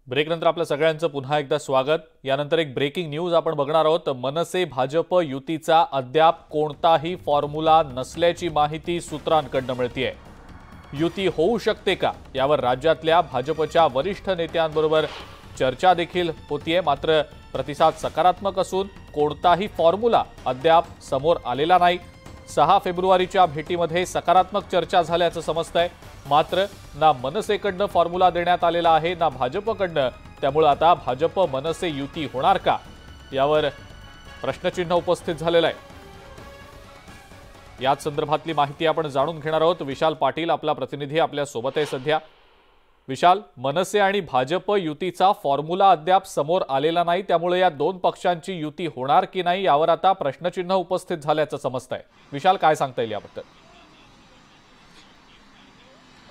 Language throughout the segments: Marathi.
ब्रेकनंतर आपल्या सगळ्यांचं पुन्हा एकदा स्वागत। यानंतर एक ब्रेकिंग न्यूज आपण बघणार आहोत। मनसे भाजप युतीचा अद्याप कोणताही फॉर्म्युला नसल्याची माहिती सूत्रांकडून मिळतेय। युती होऊ शकते का यावर राज्यातल्या भाजपच्या वरिष्ठ नेत्यांबरोबर चर्चा देखील होतीये, मात्र प्रतिसाद सकारात्मक असून कोणताही फॉर्म्युला अद्याप समोर आलेला नाही। 6 फेब्रुवारीच्या भेटीमध्ये सकारात्मक चर्चा झाल्याचं समजतंय, मात्र ना मनसेकडनं फॉर्म्युला देण्यात आलेला आहे ना भाजपकडनं। त्यामुळे आता भाजप मनसे युती होणार का यावर प्रश्नचिन्ह उपस्थित झालेलं आहे। याच संदर्भातली माहिती आपण जाणून घेणार आहोत। विशाल पाटील आपला प्रतिनिधी आपल्या सोबत आहे सध्या। विशाल, मनसे आणि भाजप युतीचा फॉर्म्युला अद्याप समोर आलेला नाही, त्यामुळे या दोन पक्षांची युती होणार की नाही यावर आता प्रश्नचिन्ह उपस्थित झाल्याचं समजतंय। विशाल, काय सांगता येईल याबद्दल?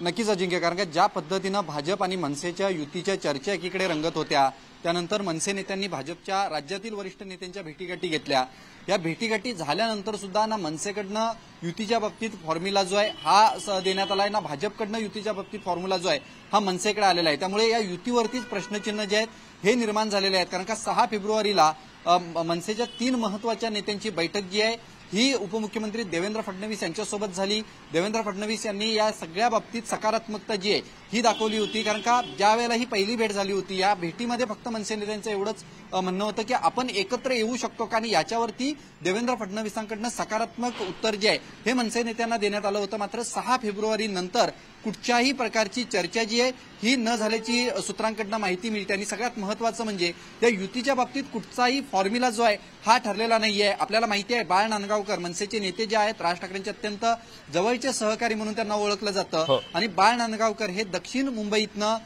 नक्कीच अजिंक्य, कारण का ज्या पद्धतीनं भाजप आणि मनसेच्या युतीच्या चर्चा एकीकडे रंगत होत्या, त्यानंतर मनसे नेत्यांनी भाजपच्या राज्यातील वरिष्ठ नेत्यांच्या भेटीगाठी घेतल्या। या भेटीगाठी झाल्यानंतर सुद्धा ना मनसेकडनं युतीच्या बाबतीत फॉर्म्युला जो आहे हा देण्यात आलाय, ना भाजपकडनं युतीच्या बाबतीत फॉर्म्युला जो आहे हा मनसेकडे आलेला आहे। त्यामुळे या युतीवरतीच प्रश्नचिन्ह जे आहेत हे निर्माण झालेले आहेत। कारण का 6 फेब्रुवारीला मनसेच्या 3 महत्वाच्या नेत्यांची बैठक जी आहे ही उपमुख्यमंत्री देवेंद्र फडणवीस यांच्यासोबत झाली। देवेंद्र फडणवीस यांनी या सगळ्या बाबतीत सकारात्मकता जी आहे ही दाखवली होती। कारण का ज्या वेळेला ही पहिली भेट झाली होती, या भेटीमध्ये फक्त मनसे नेत्यांचं एवढंच म्हणणं होतं की आपण एकत्र येऊ शकतो का, आणि याच्यावरती देवेंद्र फडणवीसांकडनं सकारात्मक उत्तर जे आहे हे मनसे नेत्यांना देण्यात आलं होतं। मात्र 6 फेब्रुवारी नंतर कुठच्याही प्रकारची चर्चा जी आहे ही न झाल्याची सूत्रांकडनं माहिती मिळते। आणि सगळ्यात महत्वाचं म्हणजे या युतीच्या बाबतीत कुठचाही फॉर्म्युला जो आहे हा ठरलेला नाहीये। आपल्याला माहिती आहे बाळ नांदगावकर मनसेचे नेते जे आहेत, राज ठाकरेंचे अत्यंत जवळचे सहकारी म्हणून त्यांना ओळखलं जातं, आणि बाळ नांदगावकर हे दक्षिण मुंबईतनं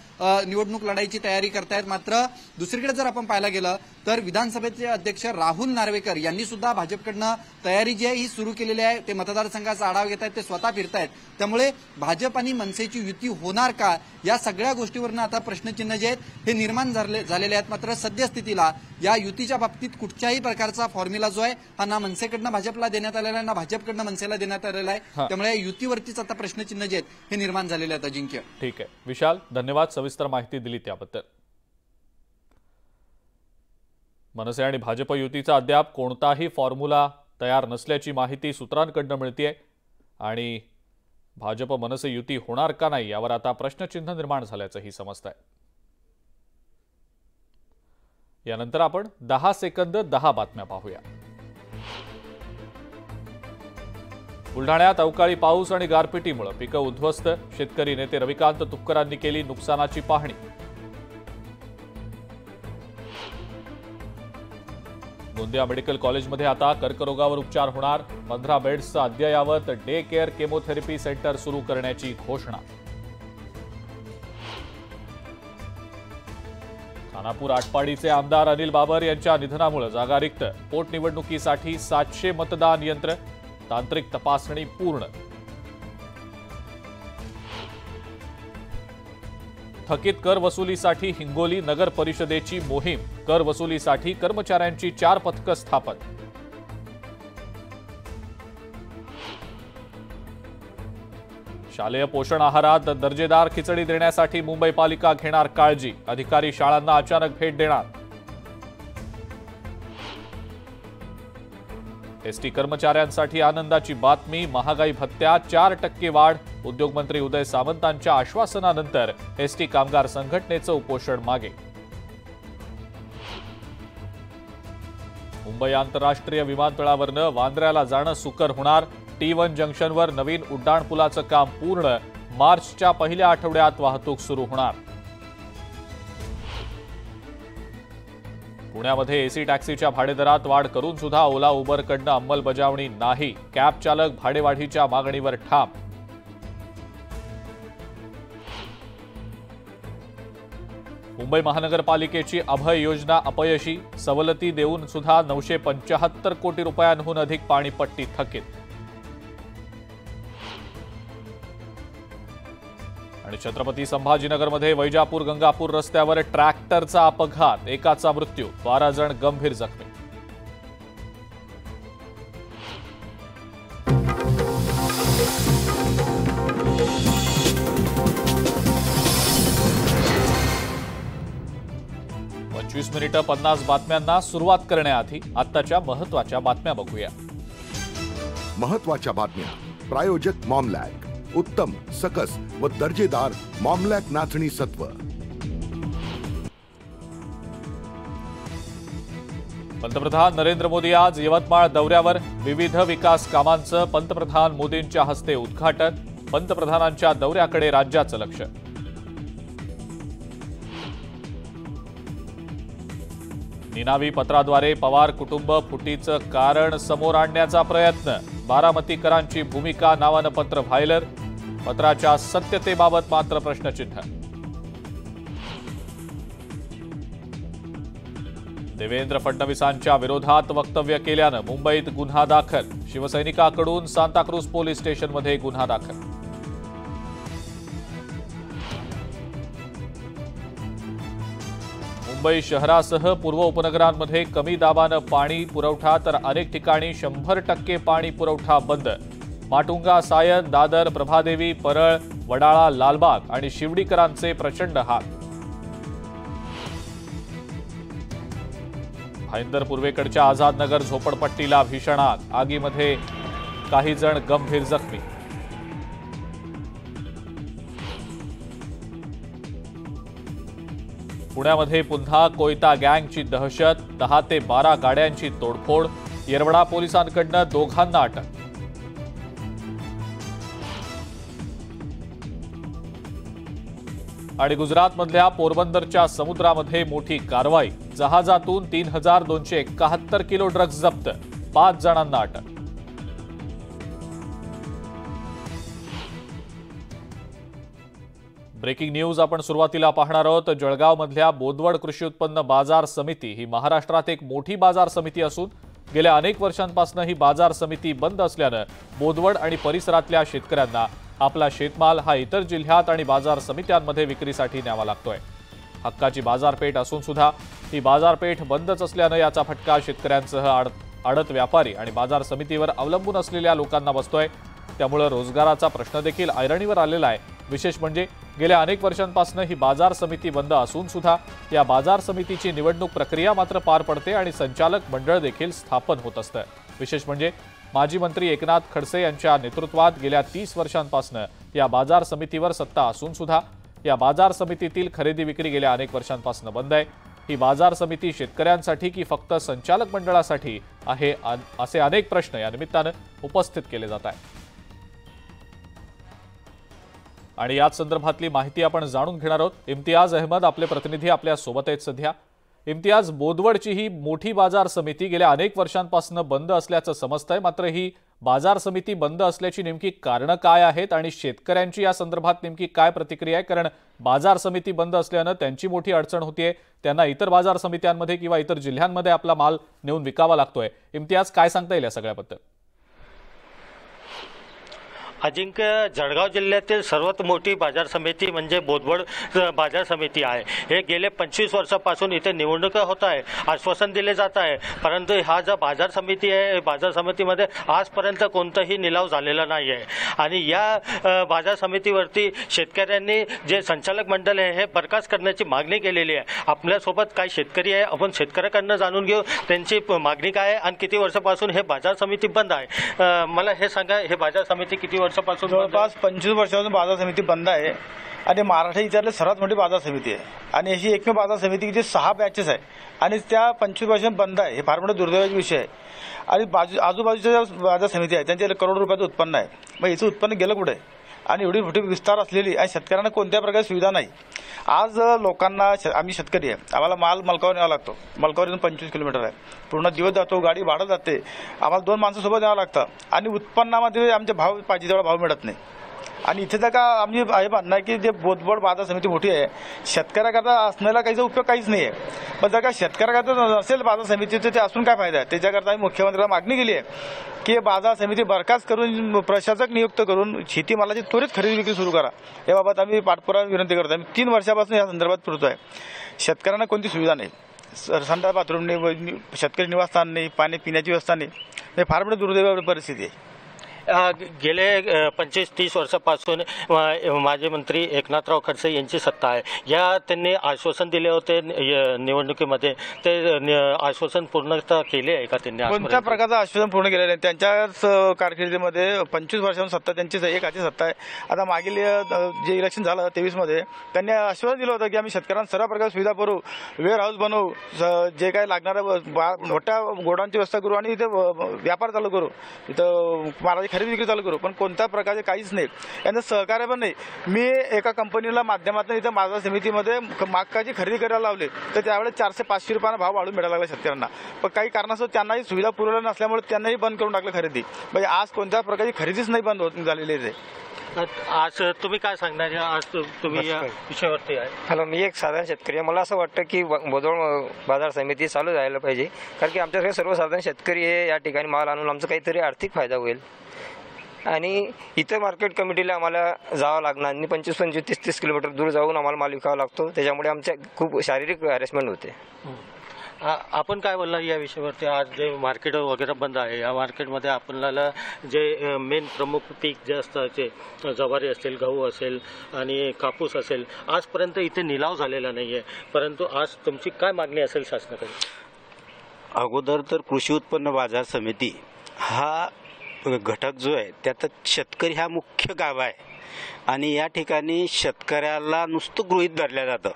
निवडणूक लढायची तयारी करतायत। मात्र दुसरीकडे जर आपण पाहायला गेलं तर विधानसभेचे अध्यक्ष राहुल नार्वेकर यांनी सुद्धा भाजपकडनं तयारी जी आहे ही सुरू केलेली आहे। ते मतदारसंघाचा आढावा घेत आहेत, ते स्वतः फिरतायत। त्यामुळे भाजप आणि मनसेची युती होणार का या सगळ्या गोष्टीवरनं आता प्रश्नचिन्ह जे आहेत हे निर्माण झालेले आहेत। मात्र सद्यस्थितीला या युतीच्या बाबतीत कुठच्याही प्रकारचा फॉर्म्युला जो आहे हा ना मनसेकडनं भाजपला देण्यात आलेला आहे, ना भाजपकडनं मनसेला देण्यात आलेला आहे। त्यामुळे युतीवरतीच आता प्रश्नचिन्ह जे आहेत हे निर्माण झालेले आहेत। अजिंक्य, ठीक आहे विशाल, धन्यवाद सविस्तर माहिती दिली त्याबद्दल। मनसे आणि भाजप युतीचा अद्याप कोणताही फॉर्म्युला तयार नसल्याची माहिती सूत्रांकडून मिळतेय, आणि भाजप मनसे युती होणार का नाही यावर आता प्रश्नचिन्ह निर्माण झाल्याचंही समजतंय। यानंतर आपण 10 सेकंद 10 बातम्या पाहूया। बुलढाण्यात अवकाळी पाऊस आणि गारपिटीमुळे पिकं उद्ध्वस्त। शेतकरी नेते रविकांत तुपकरांनी केली नुकसानाची पाहणी। गोंदिया मेडिकल कॉलेजमध्ये आता कर्करोगावर उपचार होणार। 15 बेड्सचं अद्ययावत डे केअर केमोथेरपी सेंटर सुरू करण्याची घोषणा। खानापूर आटपाडीचे आमदार अनिल बाबर यांच्या निधनामुळे जागा रिक्त। पोटनिवडणुकीसाठी 700 मतदान यंत्र, तांत्रिक तपासणी पूर्ण। थकीत कर वसुलीसाठी हिंगोली नगर परिषदेची मोहीम। कर वसुलीसाठी कर्मचाऱ्यांची 4 पथकं स्थापन। शालेय पोषण आहारात दर्जेदार खिचडी देण्यासाठी मुंबई पालिका घेणार काळजी। अधिकारी शाळांना अचानक भेट देणार। एसटी कर्मचाऱ्यांसाठी आनंदाची बातमी। महागाई भत्त्यात 4% वाढ। उद्योगमंत्री उदय सामंतांच्या आश्वासनानंतर एसटी कामगार संघटनेचं उपोषण मागे। मुंबई आंतरराष्ट्रीय विमानतळावरनं वांद्र्याला जाणं सुकर होणार। T1 जंक्शनवर नवीन उड्डाणपुलाचं काम पूर्ण। मार्चच्या पहिल्या आठवड्यात वाहतूक सुरू होणार। पुण्यामध्ये एसी टॅक्सीच्या भाडेदरात वाढ करून सुद्धा ओला उबरकडनं अंमलबजावणी नाही। कॅब चालक भाडेवाढीच्या मागणीवर ठाम। मुंबई महानगरपालिकेची अभय योजना अपयशी। सवलती देऊन सुद्धा 975 कोटी रुपयांहून अधिक पाणीपट्टी थकीत। आणि छत्रपती संभाजीनगरमध्ये वैजापूर गंगापूर रस्त्यावर ट्रॅक्टरचा अपघात। एकाचा मृत्यू, 12 जण गंभीर जखमी। 25 मिनिटं 50 बातम्यांना सुरुवात करण्याआधी आत्ताच्या महत्त्वाच्या बातम्या बघूया. महत्त्वाच्या बातम्या. प्रायोजक मॉमलॅक, उत्तम, सकस व दर्जेदार मॉमलॅक नाचणी सत्व. पंतप्रधान नरेंद्र मोदी आज यवतमाळ दौऱ्यावर. विविध विकास कामांचं पंतप्रधान मोदींच्या हस्ते उद्घाटन. पंतप्रधानांच्या दौऱ्याकडे राज्याचं लक्ष. निनावी पत्राद्वारे पवार कुटुंब फुटीचं कारण समोर आणण्याचा प्रयत्न. बारामतीकरांची भूमिका नावानं पत्र व्हायरल. पत्राच्या सत्यतेबाबत मात्र प्रश्नचिन्ह. देवेंद्र फडणवीसांच्या विरोधात वक्तव्य केल्यानं मुंबईत गुन्हा दाखल. शिवसैनिकाकडून सांताक्रूज पोलीस स्टेशनमध्ये गुन्हा दाखल. मुंबई शहरासह पूर्व उपनगरांमध्ये कमी दाबानं पाणी पुरवठा तर अनेक ठिकाणी 100% पाणी पुरवठा बंद. माटुंगा, सायन, दादर, प्रभादेवी, परळ, वडाळा, लालबाग आणि शिवडीकरांचे प्रचंड हाल. भाईंदर पूर्वेकडच्या आझादनगर झोपडपट्टीला भीषण आग. आगीमध्ये काही जण गंभीर जखमी. पुण्यामध्ये पुन्हा कोयता गँगची दहशत. 10 ते 12 गाड्यांची तोडफोड. येरवडा पोलिसांकडनं दोघांना अटक. आणि गुजरातमधल्या पोरबंदरच्या समुद्रामध्ये मोठी कारवाई. जहाजातून 3271 किलो ड्रग्ज जप्त. 5 जणांना अटक. ब्रेकिंग न्यूज आपण सुरुवातीला पाहणार आहोत. जळगावमधल्या बोदवड कृषी उत्पन्न बाजार समिती ही महाराष्ट्रात एक मोठी बाजार समिती असून गेल्या अनेक वर्षांपासून ही बाजार समिती बंद असल्यानं बोदवड आणि परिसरातल्या शेतकऱ्यांना आपला शेतमाल हा इतर जिल्ह्यात आणि बाजार समित्यांमध्ये विक्रीसाठी न्यावा लागतोय. हक्काची बाजारपेठ असून सुद्धा ही बाजारपेठ बंदच असल्यानं याचा फटका शेतकऱ्यांसह आडत व्यापारी आणि बाजार समितीवर अवलंबून असलेल्या लोकांना बसतोय. त्यामुळे रोजगाराचा प्रश्न देखील ऐरणीवर आलेला आहे. विशेष म्हणजे गेल्या अनेक वर्षांपासून ही बाजार समिती बंद असून सुद्धा या बाजार समितीची निवडणूक प्रक्रिया मात्र पार पडते आणि संचालक मंडळ देखील स्थापन होत असतं. विशेष म्हणजे माजी मंत्री एकनाथ खडसे यांच्या नेतृत्वात गेल्या 30 वर्षांपासून या बाजार समितीवर सत्ता असून सुद्धा या बाजार समितीतील खरेदी विक्री गेल्या अनेक वर्षांपासून बंद आहे. ही बाजार समिती शेतकऱ्यांसाठी की फक्त संचालक मंडळासाठी आहे, असे अनेक प्रश्न या निमित्तानं उपस्थित केले जात आहेत. आणि याच संदर्भातली माहिती आपण जाणून घेणार आहोत. इम्तियाज अहमद आपले प्रतिनिधी आपल्या सोबत आहेत सध्या. इम्तियाज, बोदवडची ही मोठी बाजार समिती गेल्या अनेक वर्षांपासून बंद असल्याचं समजतंय. मात्र ही बाजार समिती बंद असल्याची नेमकी कारणं काय आहेत आणि शेतकऱ्यांची या संदर्भात नेमकी काय प्रतिक्रिया आहे? कारण बाजार समिती बंद असल्यानं त्यांची मोठी अडचण होतीये. त्यांना इतर बाजार समित्यांमध्ये किंवा इतर जिल्ह्यांमध्ये आपला माल नेऊन विकावा लागतोय. इम्तियाज, काय सांगता येईल या सगळ्याबद्दल? अजिंक्य, जळगाव जिल्ह्यातील सर्वात मोठी बाजार समिती म्हणजे बोदवड बाजार समिती आहे. हे गेले 25 वर्षापासून इथे निवडणुका होत आहे, आश्वासन दिले जात आहे, परंतु हा जो बाजार समिती आहे, बाजार समितीमध्ये आजपर्यंत कोणताही निलाव झालेला नाही आहे. आणि या बाजार समितीवरती शेतकऱ्यांनी जे संचालक मंडळ आहे हे बरखास्त करण्याची मागणी केलेली आहे. आपल्यासोबत काही शेतकरी आहे, आपण शेतकऱ्याकडनं जाणून घेऊ त्यांची मागणी काय आहे आणि किती वर्षापासून हे बाजार समिती बंद आहे. मला हे सांगा, हे बाजार समिती किती वर्षापासून? जवळपास 25 वर्षापासून बाजार समिती बंद आहे आणि महाराष्ट्र इथली सर्वात मोठी बाजार समिती आहे. आणि अशी एकमेव बाजार समिती की जी 6 बॅचेस आहे आणि त्या 25 वर्षांपासून बंद आहे. हे फार मोठा दुर्दैवाचा विषय आहे. आणि आजूबाजूच्या ज्या बाजार समिती आहे त्यांच्या करोडो रुपयाचं उत्पन्न आहे. मग याचं उत्पन्न गेलं कुठे? आणि एवढी मोठी विस्तार असलेली आणि शेतकऱ्यांना कोणत्या प्रकारची सुविधा नाही. आज लोकांना, आम्ही शेतकरी आहे, आम्हाला माल मलकावर न्यावा लागतो. मलकावरून 25 किलोमीटर आहे, पूर्ण दिवस जातो, गाडी भाडं जाते, आम्हाला 2 माणसासोबत न्यावं लागतं. आणि उत्पन्नामध्ये आमचे भाव पाहिजे तेवढा भाव मिळत नाही. आणि इथे का आम्ही हे म्हणणं आहे की जे बोदवड बाजार समिती मोठी आहे, शेतकऱ्याकरता असण्याला काहीचा उपयोग काहीच नाही आहे. पण जर का शेतकऱ्याकरता नसेल बाजार समिती तर ते असून काय फायदा आहे? त्याच्याकरता आम्ही मुख्यमंत्र्यांना मागणी केली आहे की बाजार समिती बरखास्त करून प्रशासक नियुक्त करून शेतीमालाची त्वरित खरेदी विक्री सुरू करा. याबाबत आम्ही पाठपुरावा विनंती करतो. आम्ही 3 वर्षापासून या संदर्भात फिरतो आहे. शेतकऱ्यांना कोणती सुविधा नाही, संडास बाथरूम नाही, शेतकरी निवासस्थान नाही, पाणी पिण्याची व्यवस्था नाही. हे फार मोठी दुर्दैवी परिस्थिती आहे. गेले 25-30 वर्षापासून माजी मंत्री एकनाथराव खडसे यांची सत्ता आहे. या त्यांनी आश्वासन दिले होते निवडणुकीमध्ये, ते आश्वासन पूर्णतः केले आहे का त्यांनी? कोणत्या प्रकारचं आश्वासन पूर्ण केलेलं नाही. त्यांच्याच कारकिर्दीमध्ये 25 वर्षांपासून सत्ता त्यांची एकाची सत्ता आहे. आता मागील जे इलेक्शन झालं 23 मध्ये त्यांनी आश्वासन दिलं होतं की आम्ही शेतकऱ्यांना सर्व प्रकारची सुविधा पुरवू, वेअर हाऊस बनवू, जे काही लागणाऱ्या मोठ्या गोडाऊनची व्यवस्था करू आणि इथे व्यापार चालू करू, इथं मालाची खरेदी विक्री चालू करू. पण कोणत्या प्रकारचे काहीच नाही, यांचं सहकार्य पण नाही. मी एका कंपनीला माध्यमातून इथं बाजार समितीमध्ये मकाची खरेदी करायला लावले तर त्यावेळेस 400-500 रुपयांना भाव वाढून मिळायला लागला शेतकऱ्यांना. पण काही कारणास्तव त्यांनाही सुविधा पुरवल्या नसल्यामुळे त्यांनाही बंद करून टाकलं खरेदी. म्हणजे आज कोणत्या प्रकारची खरेदीच नाही बंद होत झालेली आहे. आज तुम्ही काय सांगणार? आज तुम्ही या विषयावरती आहे. हॅलो, मी एक साधारण शेतकरी आहे. मला असं वाटतं की बोदवड बाजार समिती चालू जायला पाहिजे, कारण की आमच्याकडे सर्वसाधारण शेतकरी आहे. या ठिकाणी माल आणून आमचा काहीतरी आर्थिक फायदा होईल आणि इतर मार्केट कमिटीला आम्हाला जावं लागणार आणि 25-25, 30-30 किलोमीटर दूर जाऊन आम्हाला माल विकावा लागतो. त्याच्यामुळे आमच्या खूप शारीरिक हॅरेसमेंट होते. आपण काय बोलला या विषयावरती? आज जे मार्केट वगैरे बंद आहे, या मार्केटमध्ये आपल्याला जे मेन प्रमुख पीक जे असतं, जे ज्वारी असेल, गहू असेल आणि कापूस असेल, आजपर्यंत इथे निलाव झालेला नाही आहे. परंतु आज तुमची काय मागणी असेल शासनाकडे? अगोदर तर कृषी उत्पन्न बाजार समिती हा घटक जो आहे त्यात शेतकरी हा मुख्य गाभा आहे आणि या ठिकाणी शेतकऱ्याला नुसतं गृहीत धरलं जातं.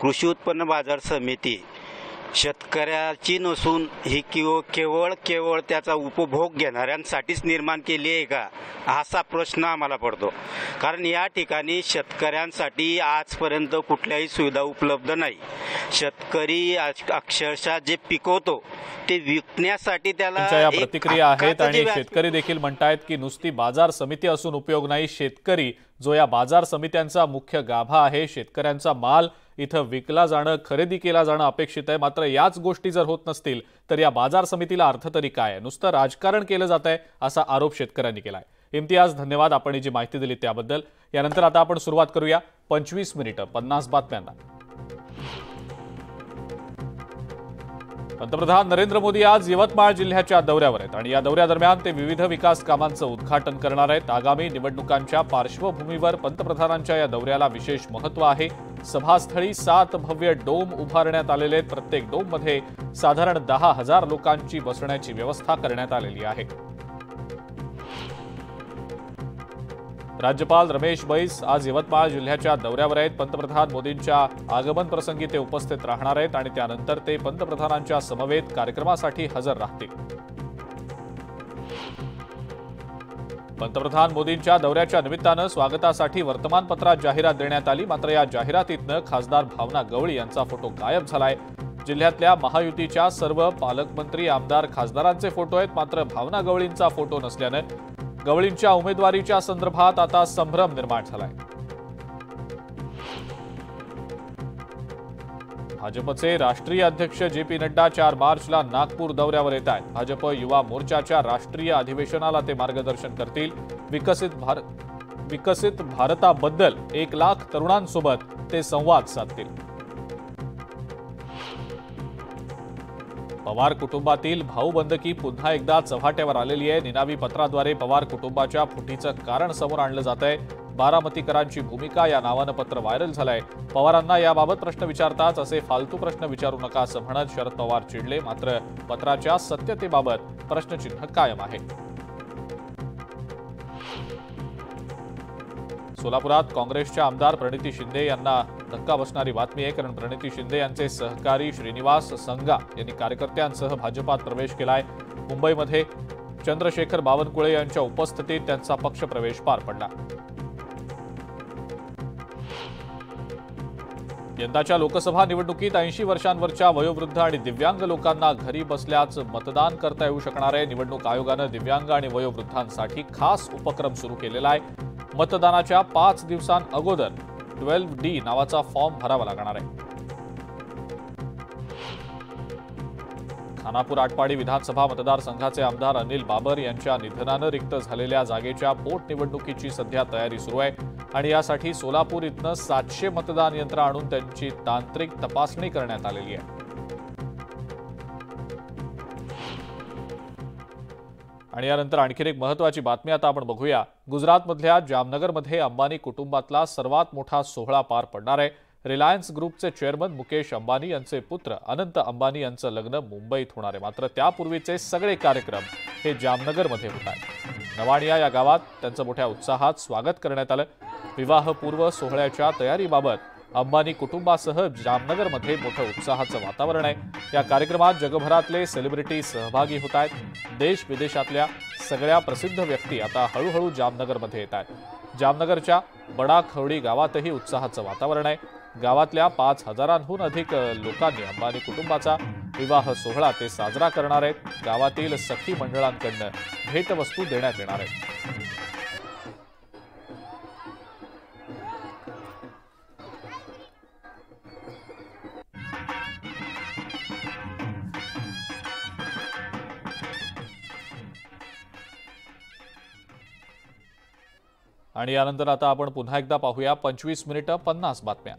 कृषी उत्पन्न बाजार समिती शेतकऱ्याची नसून ही केवळ त्याचा उपभोग घेणाऱ्यांसाठीच निर्माण केली आहे का, असा प्रश्न आम्हाला पडतो. कारण या ठिकाणी शेतकऱ्यांसाठी आजपर्यंत कुठल्याही सुविधा उपलब्ध नाही. शेतकरी अक्षरशः जे पिकवतो ते विकण्यासाठी त्याला या प्रतिक्रिया आहेत आणि शेतकरी देखील म्हणतायत की नुसती बाजार समिती असून उपयोग नाही. शेतकरी जो या बाजार समित्यांचा मुख्य गाभा आहे, शेतकऱ्यांचा माल इथं विकला जाणं, खरेदी केला जाणं अपेक्षित आहे. मात्र याच गोष्टी जर होत नसतील तर या बाजार समितीला अर्थ तरी काय आहे? नुसतं राजकारण केलं जात आहे असा आरोप शेतकऱ्यांनी केलाय. इम्तियाज, धन्यवाद आपण जी माहिती दिली त्याबद्दल. यानंतर आता आपण सुरुवात करूया 25 मिनिटं 50 बातम्यांना. पंतप्रधान नरेंद्र मोदी आज यवतमाळ जिल्ह्याच्या दौऱ्यावर आहेत आणि या दौऱ्यादरम्यान ते विविध विकास कामांचं उद्घाटन करणार आहेत. आगामी निवडणुकांच्या पार्श्वभूमीवर पंतप्रधानांच्या या दौऱ्याला विशेष महत्त्व आहे. सभास्थळी 7 भव्य डोम उभारण्यात आलेले आहेत. प्रत्येक डोममध्ये साधारण 10,000 लोकांची बसण्याची व्यवस्था करण्यात आलेली आहे. राज्यपाल रमेश बैस आज यवतमाळ जिल्ह्याच्या दौऱ्यावर आहेत. पंतप्रधान मोदींच्या आगमन प्रसंगी ते उपस्थित राहणार आहेत आणि त्यानंतर ते पंतप्रधानांच्या समवेत कार्यक्रमासाठी हजर राहतील. पंतप्रधान मोदींच्या दौऱ्याच्या निमित्तानं स्वागतासाठी वर्तमानपत्रात जाहिरात देण्यात आली. मात्र या जाहिरातीतनं खासदार भावना गवळी यांचा फोटो गायब झालाय. जिल्ह्यातल्या महायुतीच्या सर्व पालकमंत्री, आमदार, खासदारांचे फोटो आहेत. मात्र भावना गवळींचा फोटो नसल्यानं गवळींच्या उमेदवारीच्या संदर्भात आता संभ्रम निर्माण झालाय. भाजपचे राष्ट्रीय अध्यक्ष जे.पी. नड्डा 4 मार्चला नागपूर दौऱ्यावर येत आहेत. भाजप युवा मोर्चाच्या राष्ट्रीय अधिवेशनाला ते मार्गदर्शन करतील. विकसित भारताबद्दल 1 लाख तरुणांसोबत ते संवाद साधतील. पवार कुटुंबातील भाऊबंदकी पुन्हा एकदा चव्हाट्यावर आलेली आहे. निनावी पत्राद्वारे पवार कुटुंबाच्या फुटीचं कारण समोर आणलं जात आहे. बारामतीकरांची भूमिका या नावानं पत्र व्हायरल झालंय. पवारांना याबाबत प्रश्न विचारताच असे फालतू प्रश्न विचारू नका असं म्हणत शरद पवार चिडले. मात्र पत्राच्या सत्यतेबाबत प्रश्नचिन्ह कायम आहे. सोलापुरात काँग्रेसच्या आमदार प्रणिती शिंदे यांना धक्का बसणारी बातमी आहे. कारण प्रणिती शिंदे यांचे सहकारी श्रीनिवास संगा यांनी कार्यकर्त्यांसह भाजपात प्रवेश केलाय. मुंबईमध्ये चंद्रशेखर बावनकुळे यांच्या उपस्थितीत त्यांचा पक्षप्रवेश पार पडला. यंदाच्या लोकसभा निवडणुकीत 80 वर्षांवरच्या वयोवृद्ध आणि दिव्यांग लोकांना घरी बसल्याच मतदान करता येऊ शकणार आहे. निवडणूक आयोगानं दिव्यांग आणि वयोवृद्धांसाठी खास उपक्रम सुरू केलेला आहे. मतदानाच्या 5 दिवसांअगोदर 12D नावाचा फॉर्म भरावा लागणार आहे. खानापूर आटपाडी विधानसभा मतदारसंघाचे आमदार अनिल बाबर यांच्या निधनानं रिक्त झालेल्या जागेच्या पोटनिवडणुकीची सध्या तयारी सुरू आहे आणि यासाठी सोलापूर इथनं 700 मतदान यंत्र आणून त्यांची तांत्रिक तपासणी करण्यात आलेली आहे. आणि यानंतर आणखी एक महत्त्वाची बातमी आता आपण बघूया। गुजरातमधल्या जामनगरमध्ये अंबानी कुटुंबातला सर्वात मोठा सोहळा पार पडणार आहे। रिलायन्स ग्रुपचे चेअरमन मुकेश अंबानी यांचे पुत्र अनंत अंबानी यांचं लग्न मुंबईत होणार आहे। मात्र त्यापूर्वीचे सगळे कार्यक्रम हे जामनगरमध्ये होत आहेत। नवाणिया या गावात त्यांचं मोठ्या उत्साहात स्वागत करण्यात आलं। विवाहपूर्व सोहळ्याच्या तयारीबाबत अंबानी कुटुंबासह जामनगरमध्ये मोठं उत्साहाचं वातावरण आहे। या कार्यक्रमात जगभरातले सेलिब्रिटी सहभागी होत आहेत। देश विदेशातल्या सगळ्या प्रसिद्ध व्यक्ती आता हळूहळू जामनगरमध्ये येत आहेत। जामनगरच्या बडाखवडी गावातही उत्साहाचं वातावरण आहे। गावातल्या 5,000हून अधिक लोकांनी अंबानी कुटुंबाचा विवाह सोहळा ते साजरा करणार आहेत। गावातील सखी मंडळांकडून भेटवस्तू देण्यात येणार आहेत। आणि यानंतर आता आपण पुन्हा एकदा पाहूया 25 मिनिटं 50 बातम्या।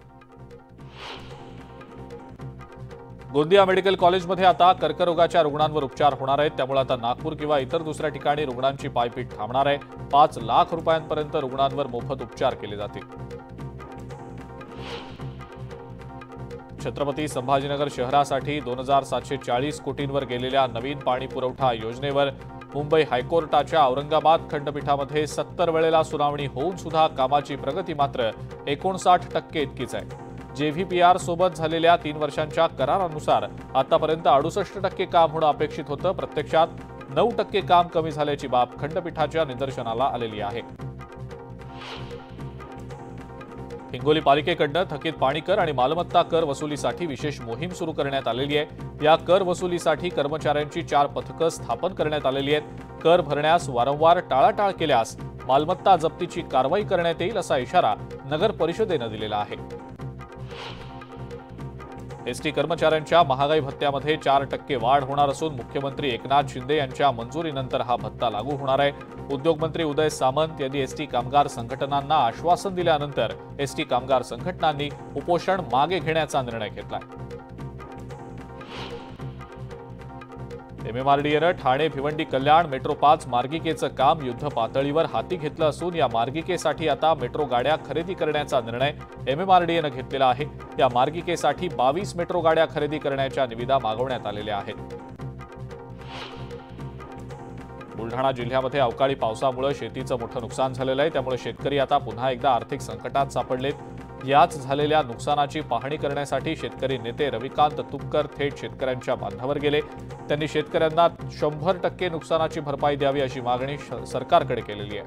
गोंदिया मेडिकल कॉलेजमध्ये आता कर्करोगाच्या रुग्णांवर उपचार होणार आहेत। त्यामुळे आता नागपूर किंवा इतर दुसऱ्या ठिकाणी रुग्णांची पायपीट थांबणार आहे। 5 लाख रुपयांपर्यंत रुग्णांवर मोफत उपचार केले जातील। छत्रपती संभाजीनगर शहरासाठी 2,740 कोटींवर गेलेल्या नवीन पाणी पुरवठा योजनेवर मुंबई हायकोर्टाच्या औरंगाबाद खंडपीठामध्ये 70 वेळेला सुनावणी होऊन सुद्धा कामाची प्रगती मात्र 59% इतकीच आहे। JVPR सोबत झालेल्या 3 वर्षांच्या करारानुसार आतापर्यंत 68% काम होणं अपेक्षित होतं। प्रत्यक्षात 9% काम कमी झाल्याची बाब खंडपीठाच्या निदर्शनाला आलेली आहे। हिंगोली पालिकेकडून थकीत पाणी कर आणि मालमत्ता कर वसुलीसाठी विशेष मोहीम सुरू करण्यात आलेली आहे। या कर वसुलीसाठी कर्मचाऱ्यांची 4 पथकं स्थापन करण्यात आलेली आहेत। कर भरण्यास वारंवार टाळाटाळ केल्यास मालमत्ता जप्तीची कारवाई करण्यात येईल असा इशारा नगर परिषदेनं दिलेला आहे। एसटी कर्मचाऱ्यांच्या महागाई भत्त्यामध्ये 4% वाढ होणार असून मुख्यमंत्री एकनाथ शिंदे यांच्या मंजुरीनंतर हा भत्ता लागू होणार आहे। उद्योगमंत्री उदय सामंत यांनी एसटी कामगार संघटनांना आश्वासन दिल्यानंतर एसटी कामगार संघटनांनी उपोषण मागे घेण्याचा निर्णय घेतलाय। MMRDAनं ठाणे भिवंडी कल्याण मेट्रो 5 मार्गिकेचं काम युद्ध पातळीवर हाती घेतलं असून या मार्गिकेसाठी आता मेट्रो गाड्या खरेदी करण्याचा निर्णय MMRDAनं घेतलेला आहे। या मार्गिकेसाठी 22 मेट्रो गाड्या खरेदी करण्याच्या निविदा मागवण्यात आलेल्या आहेत। बुलढाणा जिल्ह्यामध्ये अवकाळी पावसामुळे शेतीचं मोठं नुकसान झालेलं आहे। त्यामुळे शेतकरी आता पुन्हा एकदा आर्थिक संकटात सापडलेत। याच झालेल्या नुकसानाची पाहणी करण्यासाठी शेतकरी नेते रविकांत तुपकर थेट शेतकऱ्यांच्या बांधावर गेले। त्यांनी शेतकऱ्यांना 100% नुकसानाची भरपाई द्यावी अशी मागणी सरकारकडे केलेली आहे।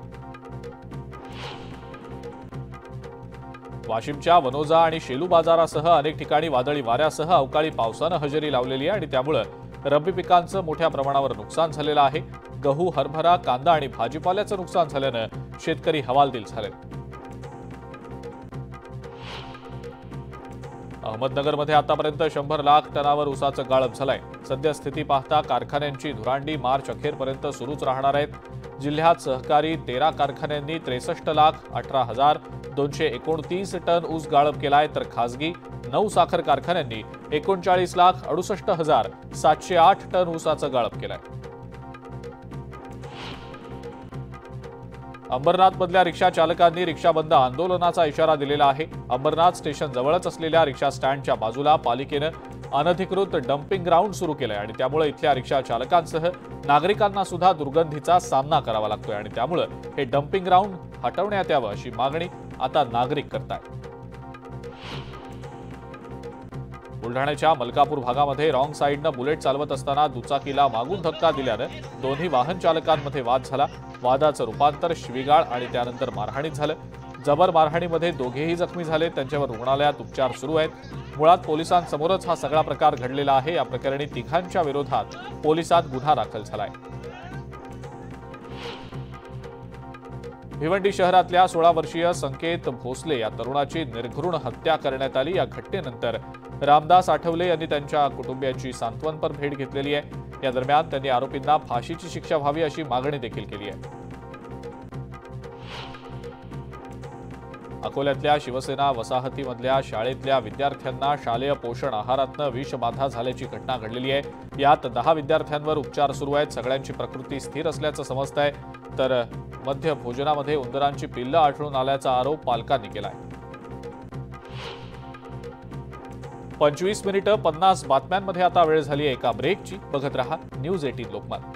वाशिमच्या वनोजा आणि शेलू बाजारासह अनेक ठिकाणी वादळी वाऱ्यासह अवकाळी पावसानं हजेरी लावलेली आहे आणि त्यामुळे रब्बी पिकांचं मोठ्या प्रमाणावर नुकसान झालेलं आहे। गहू, हरभरा, कांदा आणि भाजीपाल्याचं नुकसान झाल्यानं शेतकरी हवालदिल झालेत। अहमदनगरमध्ये आतापर्यंत 100 लाख टनावर ऊसाचं गाळप झालंय। सध्या स्थिती पाहता कारखान्यांची धुरांडी मार्च अखेरपर्यंत सुरूच राहणार आहेत। जिल्ह्यात सहकारी 13 कारखान्यांनी 63,18,229 टन ऊस गाळप केलाय तर खासगी 9 साखर कारखान्यांनी 39,68,708 टन ऊसाचं गाळप केलाय। अंबरनाथमधल्या रिक्षा चालकांनी रिक्षा बंद आंदोलनाचा इशारा दिलेला आहे। अंबरनाथ स्टेशन जवळच असलेल्या रिक्षा स्टँडच्या बाजूला पालिकेनं अनधिकृत डम्पिंग ग्राउंड सुरू केलंय आणि त्यामुळे इथल्या रिक्षा चालकांसह नागरिकांना सुद्धा दुर्गंधीचा सामना करावा लागतोय आणि त्यामुळे हे डम्पिंग ग्राउंड हटवण्यात यावं अशी मागणी आता नागरिक करतायत। बुलढाण्याच्या मलकापूर भागामध्ये रॉंग साईडनं बुलेट चालवत असताना दुचाकीला मागून धक्का दिल्यानं दोन्ही वाहन चालकांमध्ये वाद झाला। वादाचं रूपांतर शिवीगाळ आणि त्यानंतर मारहाणीत झालं। जबर मारहाणीमध्ये दोघेही जखमी झाले। त्यांच्यावर रुग्णालयात उपचार सुरू आहेत। मुळात पोलिसांसमोरच हा सगळा प्रकार घडलेला आहे। या प्रकरणी तिघांच्या विरोधात पोलिसात गुन्हा दाखल झालाय। भिवंडी शहरातल्या 16 वर्षीय संकेत भोसले या तरुणाची निर्घृण हत्या करण्यात आली। या घटनेनंतर रामदास आठवले यांनी त्यांच्या कुटुंबियांची सांत्वनपर भेट घेतलेली आहे। या दरम्यान त्यांनी आरोपींना फाशीची शिक्षा व्हावी अशी मागणी देखील केली आहे। अकोल्यातल्या शिवसेना वसाहतीमधल्या शाळेतल्या विद्यार्थ्यांना शालेय पोषण आहारातनं विषबाधा झाल्याची घटना घडलेली आहे। यात 10 विद्यार्थ्यांवर उपचार सुरू आहेत। सगळ्यांची प्रकृती स्थिर असल्याचं समजतंय, तर मध्य भोजनामध्ये उंदरांची पिल्लं आढळून आल्याचा आरोप पालकांनी केलाय। 25 मिनिटं 50 बातम्यांमध्ये आता वेळ झाली आहे एका ब्रेकची। बघत रहा न्यूज 18 लोकमत।